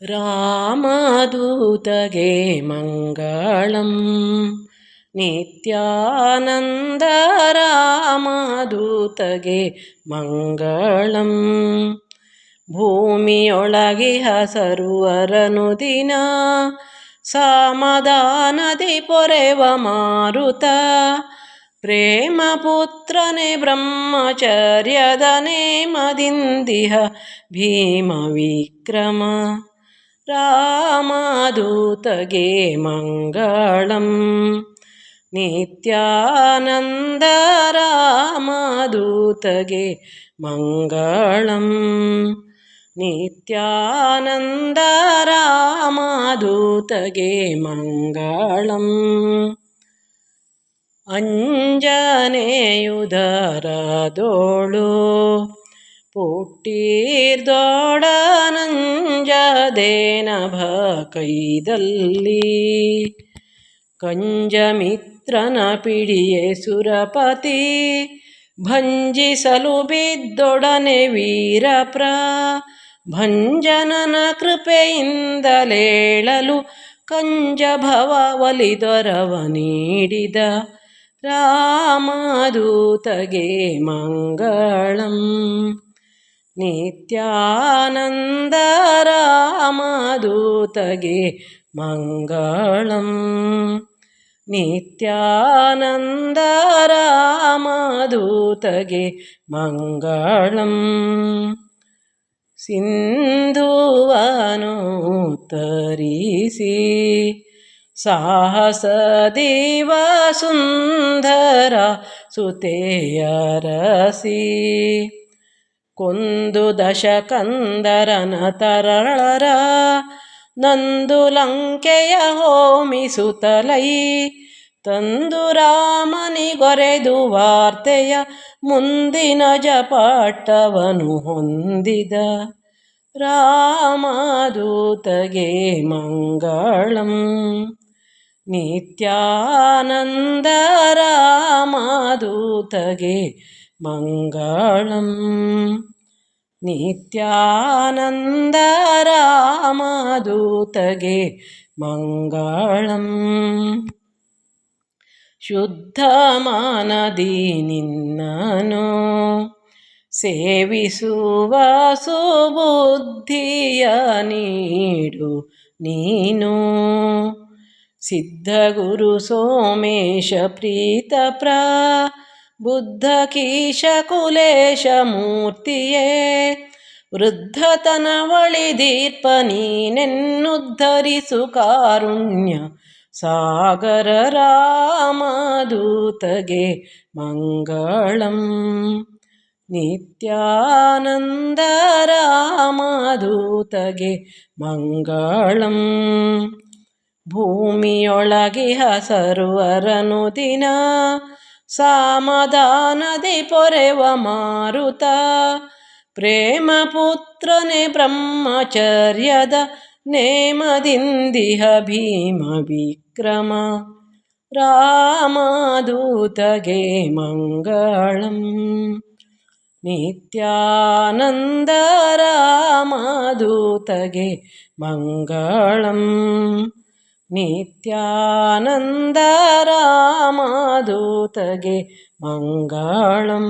ರಾಮದೂತಗೆ ಮಂಗಳಂ ನಿತ್ಯಾನಂದ ರಾಮದೂತಗೆ ಮಂಗಳಂ ಭೂಮಿಯೊಳಗಿಹ ಸರ್ವರನು ದಿನ ಸಮಾಧಾನದಿ ಪೊರೆವ ಮಾರುತ ಪ್ರೇಮ ಪುತ್ರನೇ ಬ್ರಹ್ಮಚರ್ಯದ ನೇಮದಿಂದಿಹ ಭೀಮ ವಿಕ್ರಮ ರಾಮದೂತಗೆ ಮಂಗಳಂ ನಿತ್ಯಾನಂದ ರಾಮದೂತಗೆ ಮಂಗಳಂ ನಿತ್ಯಾನಂದ ರಾಮದೂತಗೆ ಮಂಗಳಂ ಅಂಜನೇಯುದರದೋಳು ಪುಟ್ಟಿರ್ದೊಡನಂಜದೇನಭ ಕೈದಲ್ಲಿ ಕಂಜಮಿತ್ರನ ಪಿಡಿಯೆ ಸುರಪತಿ ಭಂಜಿಸಲು ಬಿದ್ದೊಡನೆ ವೀರಪ್ರ ಭಂಜನನ ಕೃಪೆಯಿಂದಲೇಳಲು ಕಂಜಭವ ಒಲಿದೊರವ ನೀಡಿದ ರಾಮದೂತಗೆ ಮಂಗಳಂ ನಿತ್ಯಾನಂದ ರಾಮದೂತಗೆ ಮಂಗಳಂ ನಿತ್ಯಾನಂದ ರಾಮದೂತಗೆ ಮಂಗಳಂ ಸಿಂಧುವನು ತರಿಸಿ ಸಾಹಸದಿ ವಸುಂಧರ ಸುತೆಯರಸಿ ಕೊಂದು ದಶಕಂದರನ ತರಳರ ನಂದು ಲಂಕೆಯ ಹೋಮಿಸುತ್ತಲೈ ತಂದು ರಾಮನಿಗೊರೆದು ವಾರ್ತೆಯ ಮುಂದಿನ ಜಪಾಟವನು ಹೊಂದಿದ ರಾಮದೂತಗೆ ಮಂಗಳಂ ನಿತ್ಯಾನಂದ ರಾಮದೂತಗೆ ಮಂಗಳಂ ನಿತ್ಯಾನಂದ ರಾಮದೂತಗೆ ಮಂಗಳಂ ಶುದ್ಧ ಮಾನದಿ ನಿನ್ನನು ಸೇವಿಸುವ ಸುಬುದ್ಧಿಯ ನೀಡು ನೀನು ಸಿದ್ಧಗುರು ಸೋಮೇಶ ಪ್ರೀತ ಬುದ್ಧ ಕೀಶ ಕುಲೇಶ ಮೂರ್ತಿಯೇ ವೃದ್ಧತನ ಒಳಿದೀರ್ಪ ನೀನೆನ್ನುದ್ಧರಿಸು ಕಾರುಣ್ಯ ಸಾಗರ ರಾಮದೂತಗೆ ಮಂಗಳಂ ನಿತ್ಯಾನಂದ ರಾಮದೂತಗೆ ಮಂಗಳಂ ಭೂಮಿಯೊಳಗಿಹ ಸರ್ವರನು ದಿನ ಸಮಾಧಾನದಿ ಪೊರೆವ ಮಾರುತ ಪ್ರೇಮ ಪುತ್ರನೇ ಬ್ರಹ್ಮಚರ್ಯದ ನೇಮದಿಂದಿಹ ಭೀಮ ವಿಕ್ರಮ ರಾಮದೂತಗೆ ಮಂಗಳಂ ನಿತ್ಯಾನಂದ ರಾಮದೂತಗೆ ಮಂಗಳಂ ನಿತ್ಯಾನಂದ ರಾಮದೂತಗೆ ಮಂಗಳಂ